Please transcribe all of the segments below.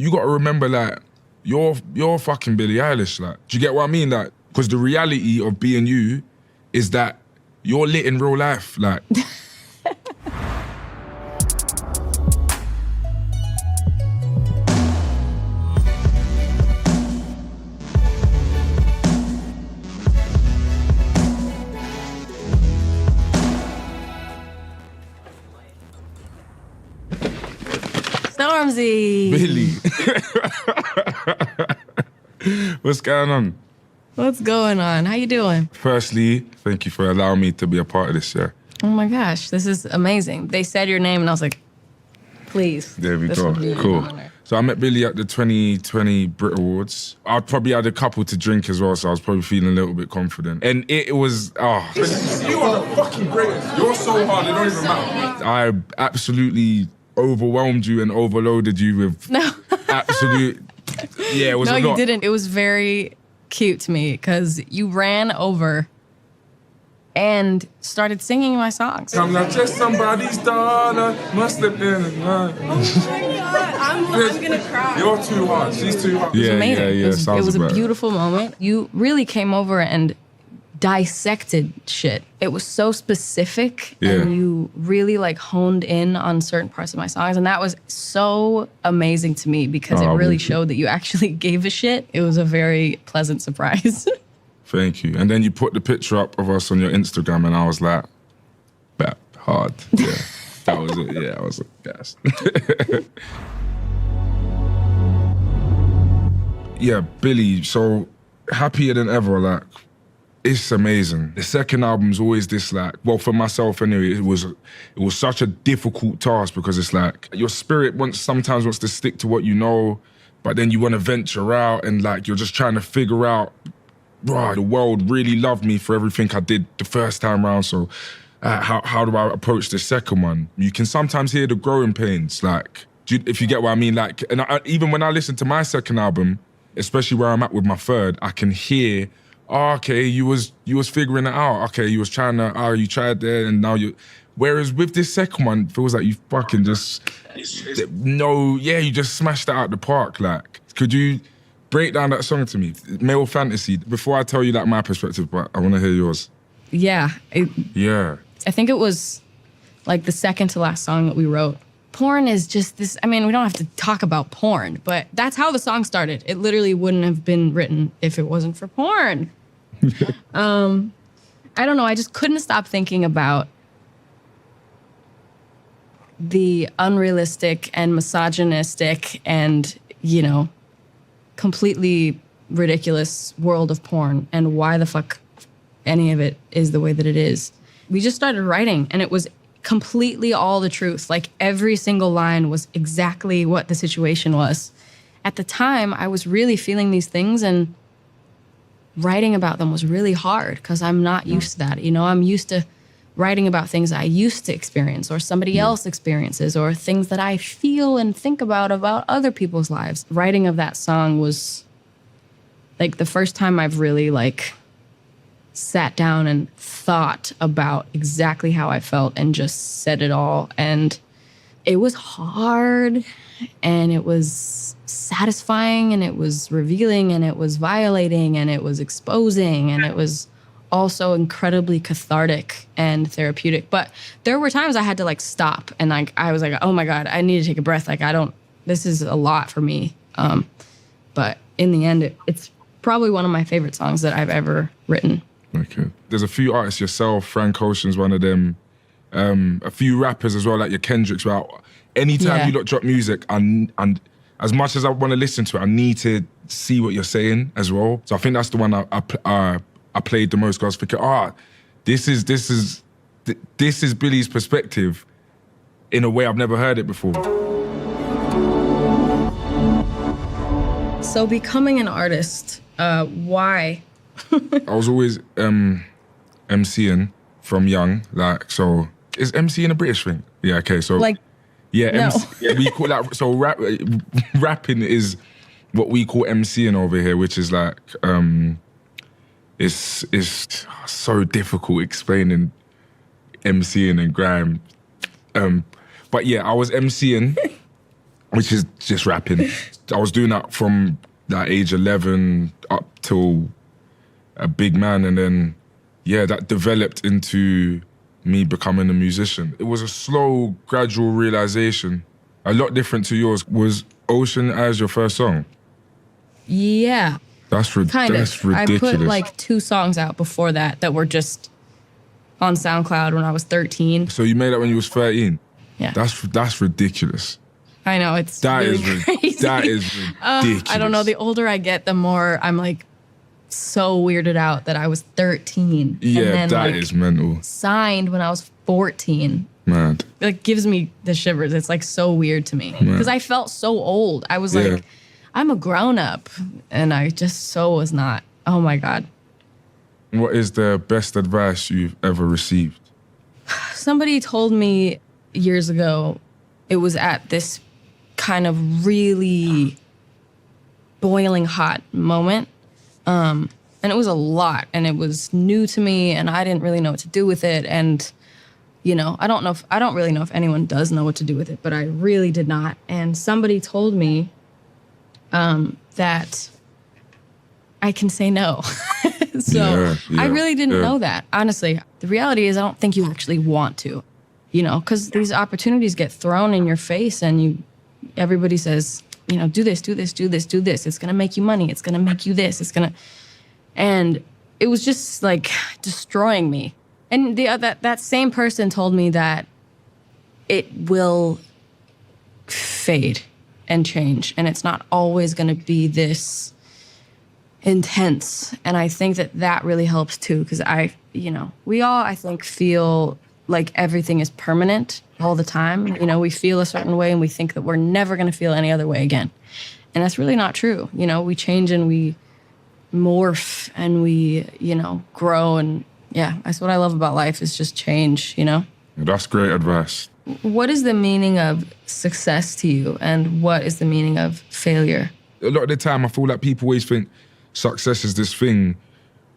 you got to remember, like, you're fucking Billie Eilish, like. Do you get what I mean? Like, because the reality of being you is that you're lit in real life, like. Stormzy. Billie. What's going on? What's going on? How you doing? Firstly, thank you for allowing me to be a part of this, yeah. Oh my gosh, this is amazing. They said your name and I was like, please. There we go, cool. So I met Billie at the 2020 Brit Awards. I probably had a couple to drink as well, so I was probably feeling a little bit confident. And it was, You are the fucking greatest. You're so hard, it don't even matter. I absolutely overwhelmed you and overloaded you with absolute, yeah, it was a lot. No, you didn't. It was very cute to me because you ran over and started singing my songs. I'm not just somebody's daughter, must have been in love. Oh my God, I'm gonna cry. You're too hard, she's too hard. It was amazing. Yeah, it was a beautiful moment. You really came over and dissected shit. It was so specific and you really like honed in on certain parts of my songs, and that was so amazing to me because it really showed that you actually gave a shit. It was a very pleasant surprise. Thank you. And then you put the picture up of us on your Instagram and I was like, bet hard. Yeah, that was it. Yeah, I was like, gas. Yeah, Billie, so happier than ever, like, it's amazing. The second album's always this, like, well, for myself anyway, it was such a difficult task because it's like your spirit sometimes wants to stick to what you know, but then you want to venture out and like you're just trying to figure out, bro, the world really loved me for everything I did the first time around, so how do I approach the second one? You can sometimes hear the growing pains, like, if you get what I mean, like, and even when I listen to my second album, especially where I'm at with my third, I can hear, oh, okay, you was figuring it out. Okay, you was trying to, you tried there and now you, whereas with this second one, it feels like you fucking just, you just smashed it out the park. Like, could you break down that song to me? Male Fantasy, before I tell you like my perspective, but I want to hear yours. Yeah. I think it was like the second to last song that we wrote. Porn is just this, I mean, we don't have to talk about porn, but that's how the song started. It literally wouldn't have been written if it wasn't for porn. I don't know, I just couldn't stop thinking about the unrealistic and misogynistic and, you know, completely ridiculous world of porn and why the fuck any of it is the way that it is. We just started writing and it was completely all the truth. Like every single line was exactly what the situation was. At the time, I was really feeling these things and writing about them was really hard because I'm not used to that. You know, I'm used to writing about things I used to experience or somebody else experiences or things that I feel and think about other people's lives. Writing of that song was like the first time I've really like sat down and thought about exactly how I felt and just said it all. And it was hard and it was satisfying and it was revealing and it was violating and it was exposing and it was also incredibly cathartic and therapeutic. But there were times I had to like stop and like I was like, oh my God, I need to take a breath. Like this is a lot for me. But in the end, it's probably one of my favorite songs that I've ever written. Okay. There's a few artists, yourself, Frank Ocean's one of them, a few rappers as well, like your Kendricks. Well, anytime you lot drop music, and as much as I want to listen to it, I need to see what you're saying as well. So I think that's the one I played the most because I was thinking, this is Billie's perspective in a way I've never heard it before. So becoming an artist, why? I was always MCing from young, like, so is MCing a British thing? Yeah, okay, so like, yeah, no. We call that, so rapping is what we call MCing over here, which is like, it's so difficult explaining MCing and grime. But yeah, I was MCing, which is just rapping, I was doing that from that age 11 up till a big man, and then that developed into me becoming a musician. It was a slow, gradual realization, a lot different to yours. Was Ocean Eyes your first song? Yeah. That's ridiculous. I put like 2 songs out before that were just on SoundCloud when I was 13. So you made that when you was 13? Yeah. That's ridiculous. I know, it's really crazy. That is ridiculous. I don't know, the older I get, the more I'm like so weirded out that I was 13. Yeah, and then, that is mental. Signed when I was 14. Mad. It gives me the shivers. It's like so weird to me because I felt so old. I was like, I'm a grown up, and I just so was not. Oh my God. What is the best advice you've ever received? Somebody told me years ago, it was at this kind of really boiling hot moment. And it was a lot, and it was new to me, and I didn't really know what to do with it. And, you know, I don't really know if anyone does know what to do with it, but I really did not. And somebody told me that I can say no. So I really didn't know that, honestly. The reality is I don't think you actually want to, you know, because these opportunities get thrown in your face, and everybody says, you know, do this, do this, do this, do this. It's going to make you money. It's going to make you this. And it was just like destroying me. And that same person told me that it will fade and change, and it's not always going to be this intense. And I think that really helps too, because we all, I think, feel like everything is permanent all the time. You know, we feel a certain way and we think that we're never going to feel any other way again. And that's really not true. You know, we change and we morph and we, grow. And yeah, that's what I love about life, is just change, you know? That's great advice. What is the meaning of success to you, and what is the meaning of failure? A lot of the time, I feel like people always think success is this thing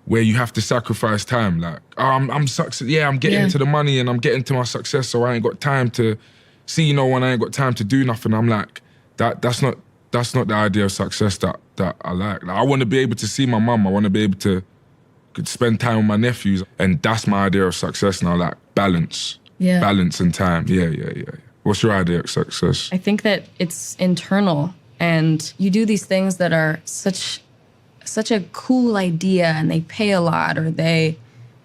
where you have to sacrifice time. Like, I'm success. Yeah, I'm getting to the money and I'm getting to my success, so I ain't got time to see no one. I ain't got time to do nothing. I'm like, that's not the idea of success that I like. I want to be able to see my mum. I want to be able to spend time with my nephews, and that's my idea of success now. Like balance, balance and time. Yeah. What's your idea of success? I think that it's internal, and you do these things that are such a cool idea, and they pay a lot, or they're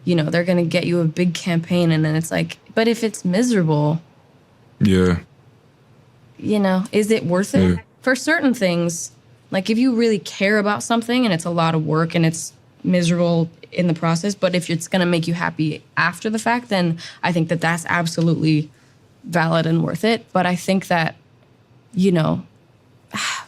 going to get you a big campaign, and then it's like, but if it's miserable, is it worth it? Yeah. For certain things, like if you really care about something and it's a lot of work and it's miserable in the process, but if it's going to make you happy after the fact, then I think that that's absolutely valid and worth it. But I think that,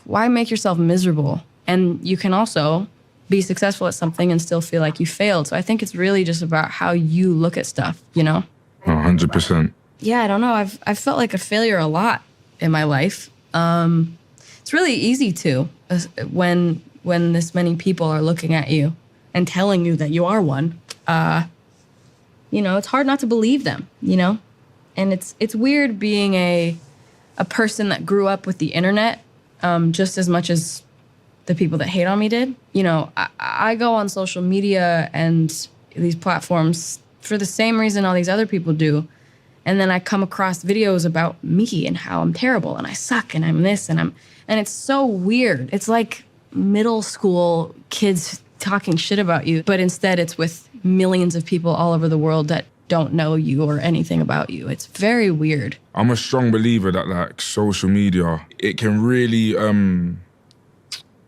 why make yourself miserable? And you can also be successful at something and still feel like you failed. So I think it's really just about how you look at stuff, 100%. Yeah, I don't know. I've felt like a failure a lot in my life. It's really easy to, when this many people are looking at you and telling you that you are one. It's hard not to believe them, And it's weird being a person that grew up with the internet just as much as the people that hate on me did. I go on social media and these platforms for the same reason all these other people do. And then I come across videos about me and how I'm terrible and I suck and I'm this and it's so weird. It's like middle school kids talking shit about you, but instead it's with millions of people all over the world that don't know you or anything about you. It's very weird. I'm a strong believer that like social media, it can really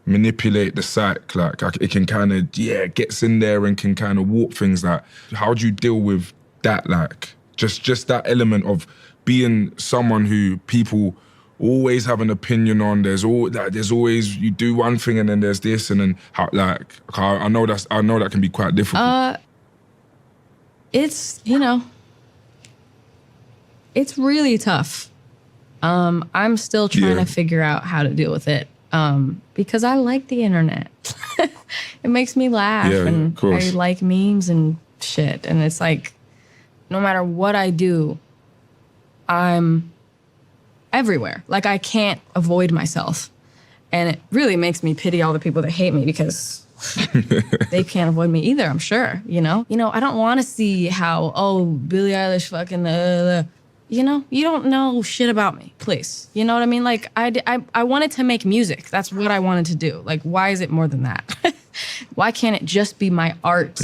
manipulate the psyche. Like it can kind of, gets in there and can kind of warp things. Like, how do you deal with that? Like just that element of being someone who people always have an opinion on. There's always, you do one thing and then there's this, and then how, like, I know that can be quite difficult. It's it's really tough. I'm still trying to figure out how to deal with it. Because I like the internet. It makes me laugh, and I like memes and shit. And it's like, no matter what I do, I'm everywhere. Like I can't avoid myself. And it really makes me pity all the people that hate me because they can't avoid me either, I'm sure, you know? You know, I don't want to see how, oh, Billie Eilish fucking, you know? You don't know shit about me, please. You know what I mean? Like, I wanted to make music. That's what I wanted to do. Like, why is it more than that? Why can't it just be my art?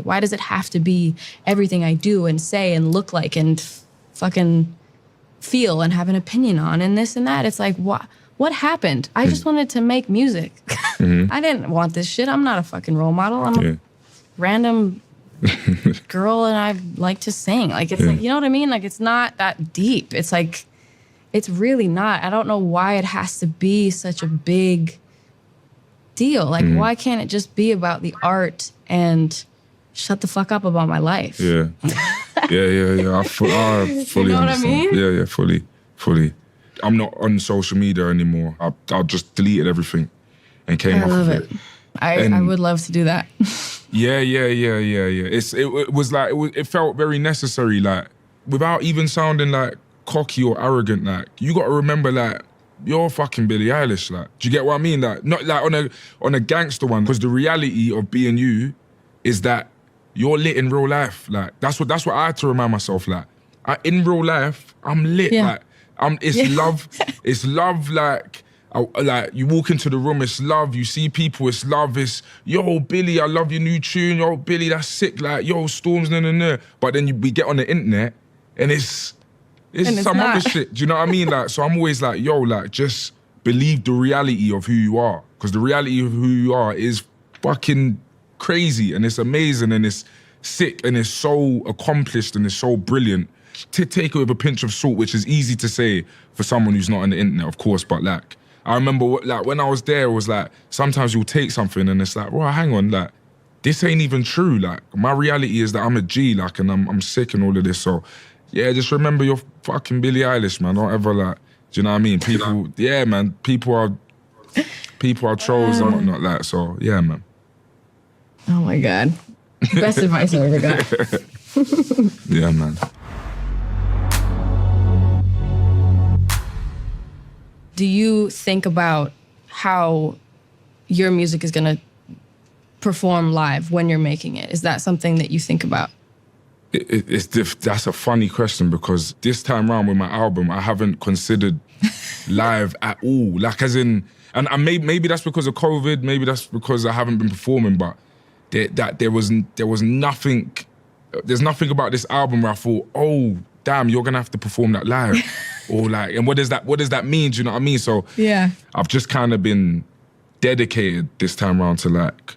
Why does it have to be everything I do and say and look like and fucking feel and have an opinion on and this and that? It's like, what happened? I just wanted to make music. I didn't want this shit. I'm not a fucking role model. I'm a random girl and I like to sing. Like, it's like, you know what I mean? Like, it's not that deep. It's like, it's really not. I don't know why it has to be such a big deal. Like, why can't it just be about the art and shut the fuck up about my life? Yeah. I fully You know what I understand. mean? Yeah, fully. I'm not on social media anymore. I just deleted everything and came I off love of it. I would love to do that. Yeah. It was like it felt very necessary, like without even sounding like cocky or arrogant. Like, you got to remember, like, you're fucking Billie Eilish. Like, do you get what I mean? Like, not like on a gangster one, because the reality of being you is that you're lit in real life. Like, that's what I had to remind myself. Like, in real life, I'm lit. Yeah. Like, it's love. It's love. Like you walk into the room, it's love. You see people, it's love. It's, yo, Billy, I love your new tune. Yo, Billy, that's sick. Like, yo, Storms, no. But then we get on the internet and it's some other shit. Do you know what I mean? Like, so I'm always like, yo, like, just believe the reality of who you are, because the reality of who you are is fucking crazy and it's amazing and it's sick and it's so accomplished and it's so brilliant. To take it with a pinch of salt, which is easy to say for someone who's not on the internet, of course, but like, I remember like when I was there, it was like, sometimes you'll take something and it's like, well, hang on, like, this ain't even true. Like, my reality is that I'm a G, like, and I'm sick and all of this. So yeah, just remember you're fucking Billie Eilish, man. Don't ever, like, do you know what I mean? People, yeah, man, people are trolls and whatnot, like, so yeah, man. Oh my God. Best advice I ever got. Yeah, man. Do you think about how your music is going to perform live when you're making it? Is that something that you think about? That's a funny question, because this time around with my album, I haven't considered live at all. Like, as in, and maybe that's because of COVID, maybe that's because I haven't been performing, but there was nothing, there's nothing about this album where I thought, oh, damn, you're gonna have to perform that live. Or like, and what does that mean? Do you know what I mean? So yeah, I've just kind of been dedicated this time around to like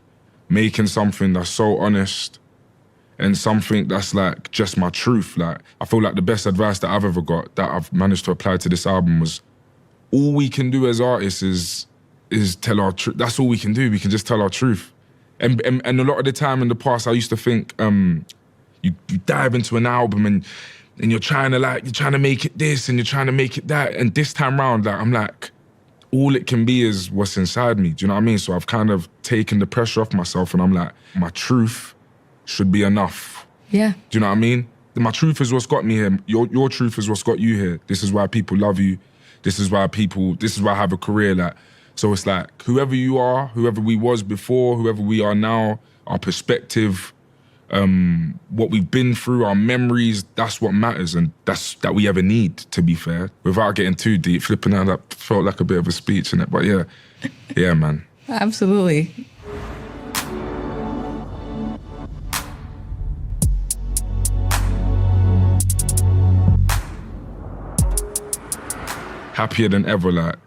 making something that's so honest and something that's like just my truth. Like, I feel like the best advice that I've ever got that I've managed to apply to this album was, all we can do as artists is tell our truth. That's all we can do. We can just tell our truth. And a lot of the time in the past, I used to think you dive into an album and you're trying to make it this and you're trying to make it that. And this time round, like, I'm like, all it can be is what's inside me. Do you know what I mean? So I've kind of taken the pressure off myself and I'm like, my truth should be enough. Yeah. Do you know what I mean? My truth is what's got me here. Your truth is what's got you here. This is why people love you. This is why I have a career. Like, so it's like, whoever you are, whoever we was before, whoever we are now, our perspective, what we've been through, our memories, that's what matters, and that we ever need, to be fair. Without getting too deep, flipping out, that felt like a bit of a speech in it, but yeah, man. Absolutely. Happier than ever. Like,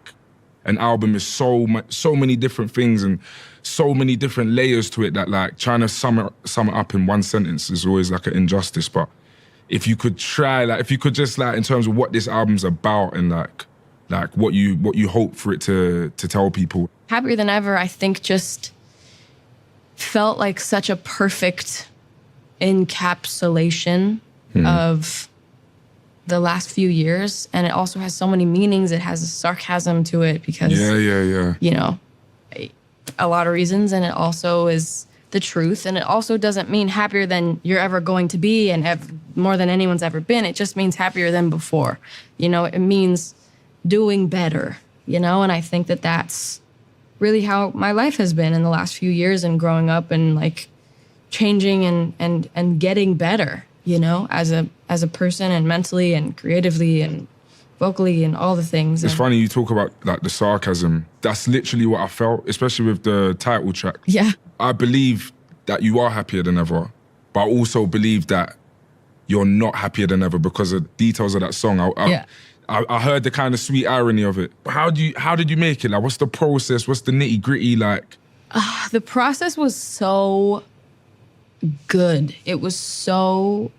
an album is so many different things and so many different layers to it that, like, trying to sum it up in one sentence is always like an injustice. But if you could try, like, if you could just, like, in terms of what this album's about and like what you hope for it to tell people. Happier Than Ever, I think, just felt like such a perfect encapsulation of the last few years, and it also has so many meanings. It has a sarcasm to it because, you know, a lot of reasons, and it also is the truth, and it also doesn't mean happier than you're ever going to be and more than anyone's ever been. It just means happier than before. You know, it means doing better you know? And I think that that's really how my life has been in the last few years, and growing up and like changing and getting better, you know, as a person, and mentally and creatively and vocally and all the things. It's funny you talk about like the sarcasm. That's literally what I felt, especially with the title track. Yeah. I believe that you are happier than ever, but I also believe that you're not happier than ever because of details of that song. I heard the kind of sweet irony of it. How did you make it? Like, what's the process? What's the nitty gritty like? The process was so good. It was so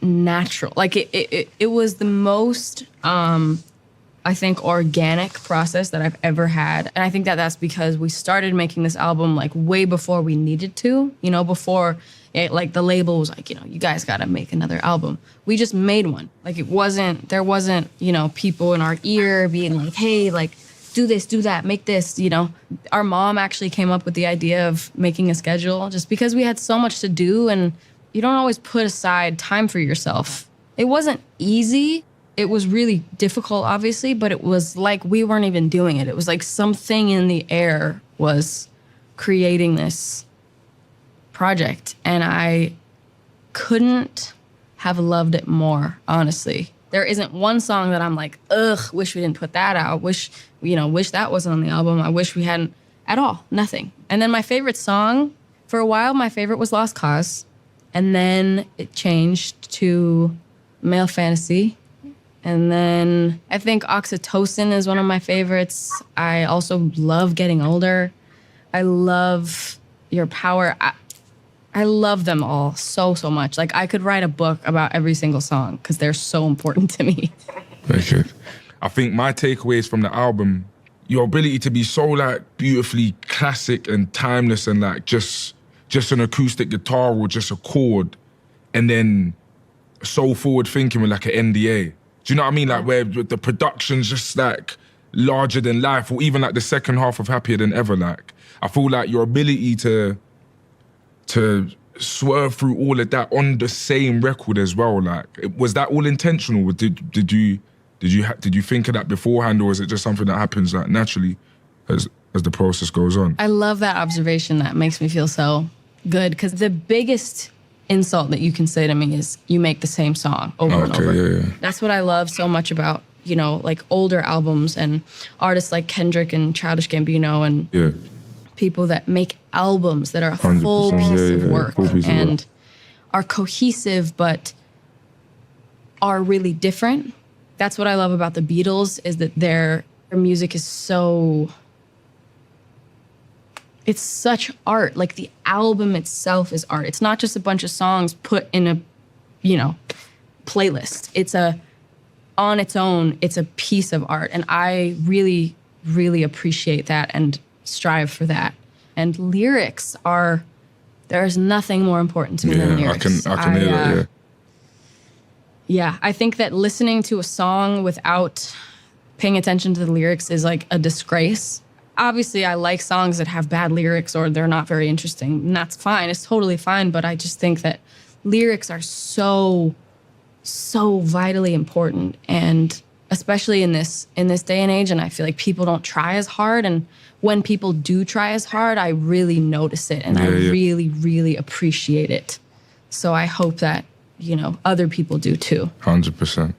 natural. Like it was the most, I think, organic process that I've ever had. And I think that that's because we started making this album like way before we needed to, you know, before like the label was like, you know, you guys got to make another album. We just made one. Like there wasn't, you know, people in our ear being like, hey, like, do this, do that, make this, you know. Our mom actually came up with the idea of making a schedule just because we had so much to do, and you don't always put aside time for yourself. It wasn't easy. It was really difficult, obviously, but it was like we weren't even doing it. It was like something in the air was creating this project, and I couldn't have loved it more, honestly. There isn't one song that I'm like, ugh, wish we didn't put that out. Wish that wasn't on the album. I wish we hadn't at all, nothing. And then my favorite song, for a while, my favorite was Lost Cause. And then it changed to Male Fantasy. And then I think Oxytocin is one of my favorites. I also love Getting Older. I love Your Power. I love them all so much. Like, I could write a book about every single song because they're so important to me. Very good. I think my takeaways from the album, your ability to be so like beautifully classic and timeless, and like just an acoustic guitar or just a chord, and then so forward thinking with like an NDA. Do you know what I mean? Like where the production's just like larger than life, or even like the second half of Happier Than Ever. Like, I feel like your ability to swerve through all of that on the same record as well. Like, was that all intentional? Did you think of that beforehand, or is it just something that happens like naturally as the process goes on? I love that observation. That makes me feel so good, because the biggest insult that you can say to me is you make the same song over and over. Yeah. That's what I love so much about, you know, like older albums and artists like Kendrick and Childish Gambino and people that make albums that are a full piece of work and are cohesive but are really different. That's what I love about the Beatles, is that their music is so... It's such art. Like, the album itself is art. It's not just a bunch of songs put in a, you know, playlist. On its own, it's a piece of art. And I really, really appreciate that and strive for that. And lyrics there's nothing more important to me than lyrics. I can hear that, yeah. Yeah, I think that listening to a song without paying attention to the lyrics is like a disgrace. Obviously, I like songs that have bad lyrics or they're not very interesting, and that's fine. It's totally fine, but I just think that lyrics are so vitally important, and especially in this day and age, and I feel like people don't try as hard, and when people do try as hard, I really notice it, and I really, really appreciate it. So I hope that, you know, other people do too. 100%.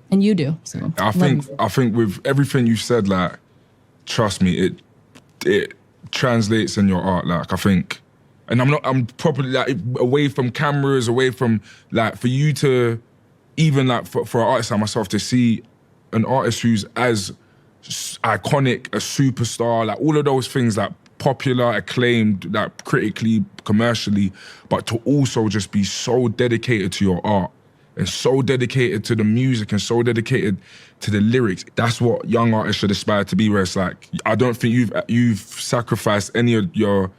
And you do. So I think with everything you said, like, trust me, it translates in your art. Like, I think, and I'm probably like away from cameras, away from like, for you to, even like for an artist like myself to see an artist who's as iconic, a superstar, like all of those things, like popular, acclaimed, like critically, commercially, but to also just be so dedicated to your art and so dedicated to the music and so dedicated to the lyrics. That's what young artists should aspire to be, where it's like, I don't think you've sacrificed any of your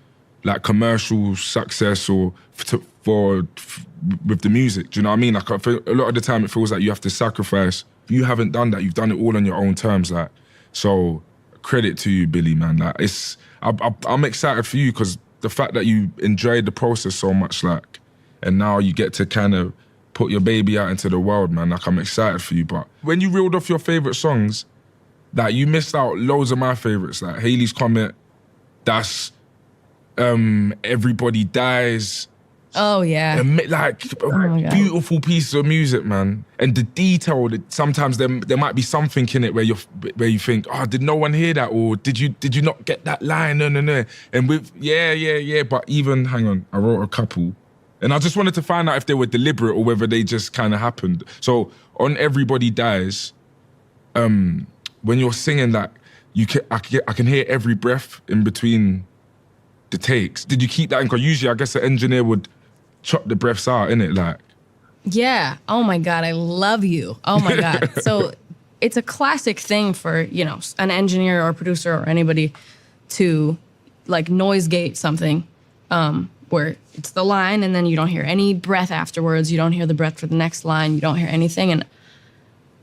like commercial success or with the music. Do you know what I mean? Like, I feel, a lot of the time it feels like you have to sacrifice. You haven't done that. You've done it all on your own terms. Like, so credit to you, Billie, man. Like, I'm excited for you because the fact that you enjoyed the process so much, like, and now you get to kind of put your baby out into the world, man. Like, I'm excited for you. But when you reeled off your favorite songs, Like, you missed out loads of my favorites, like Haley's Comet, that's Everybody Dies. Oh yeah. Like, beautiful pieces of music, man. And the detail, that sometimes there might be something in it where you think, oh, did no one hear that? Or did you not get that line? No. And with, yeah. But even, hang on, I wrote a couple. And I just wanted to find out if they were deliberate or whether they just kind of happened. So on Everybody Dies, when you're singing that, I can hear every breath in between the takes. Did you keep that in? Because usually I guess the engineer would chop the breaths out, innit? Like, yeah. Oh my God, I love you. Oh my God. So it's a classic thing for, you know, an engineer or a producer or anybody to like noise gate something where it's the line and then you don't hear any breath afterwards. You don't hear the breath for the next line. You don't hear anything. And,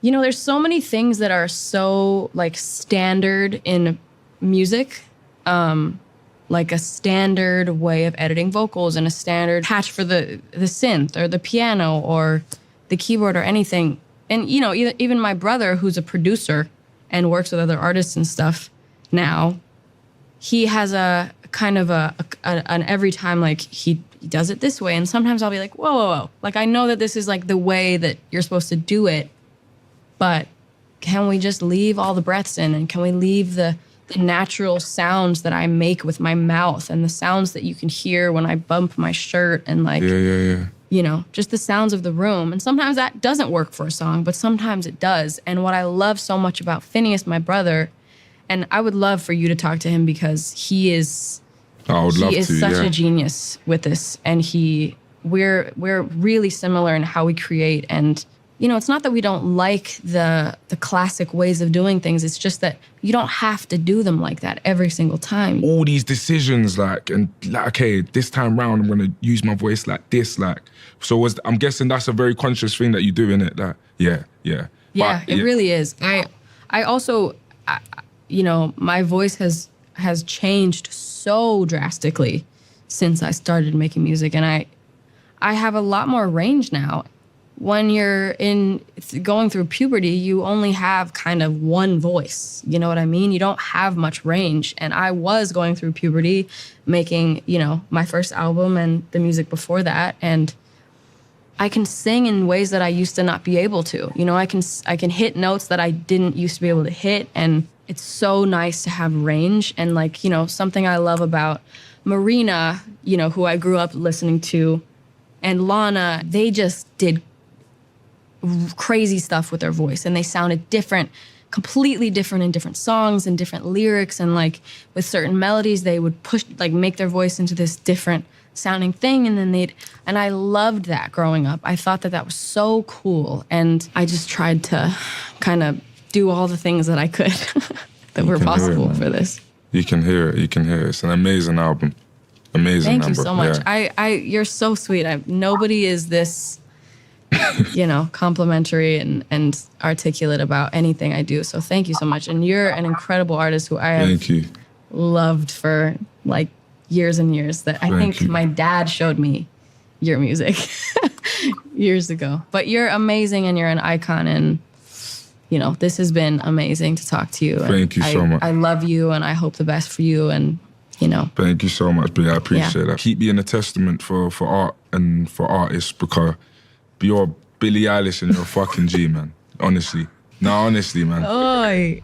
you know, there's so many things that are so like standard in music. Like a standard way of editing vocals and a standard patch for the synth or the piano or the keyboard or anything. And, you know, even my brother, who's a producer and works with other artists and stuff now, he has a kind of an every time, like, he does it this way. And sometimes I'll be like, whoa. Like, I know that this is like the way that you're supposed to do it, but can we just leave all the breaths in? And can we leave the natural sounds that I make with my mouth and the sounds that you can hear when I bump my shirt and like, you know, just the sounds of the room. And sometimes that doesn't work for a song, but sometimes it does. And what I love so much about Phineas, my brother, and I would love for you to talk to him because he is such a genius with this. And we're really similar in how we create. And you know, it's not that we don't like the classic ways of doing things. It's just that you don't have to do them like that every single time. All these decisions, like, okay, this time round, I'm gonna use my voice like this, like. So I'm guessing that's a very conscious thing that you do, innit? Like, yeah. Yeah, it really is. I also, you know, my voice has changed so drastically since I started making music, and I have a lot more range now. When you're going through puberty, you only have kind of one voice. You know what I mean? You don't have much range. And I was going through puberty, making, you know, my first album and the music before that. And I can sing in ways that I used to not be able to. You know, I can hit notes that I didn't used to be able to hit. And it's so nice to have range. And like, you know, something I love about Marina, you know, who I grew up listening to, and Lana, they just did crazy stuff with their voice, and they sounded different, completely different in different songs and different lyrics, and like with certain melodies they would push, like, make their voice into this different sounding thing, and then and I loved that growing up. I thought that was so cool, and I just tried to kind of do all the things that I could that were possible for this. You can hear it. It's an amazing album. Amazing. Thank you so much. Yeah. You're so sweet. Nobody is this you know, complimentary and articulate about anything I do. So thank you so much. And you're an incredible artist who I have loved for like years and years. That I think my dad showed me your music years ago. But you're amazing and you're an icon. And, you know, this has been amazing to talk to you. Thank you so much. I love you and I hope the best for you. And, you know. Thank you so much, Billie. I appreciate that. Keep being a testament for art and for artists, because you're Billie Eilish and you're a fucking G, man. Honestly. No, honestly, man. Oi.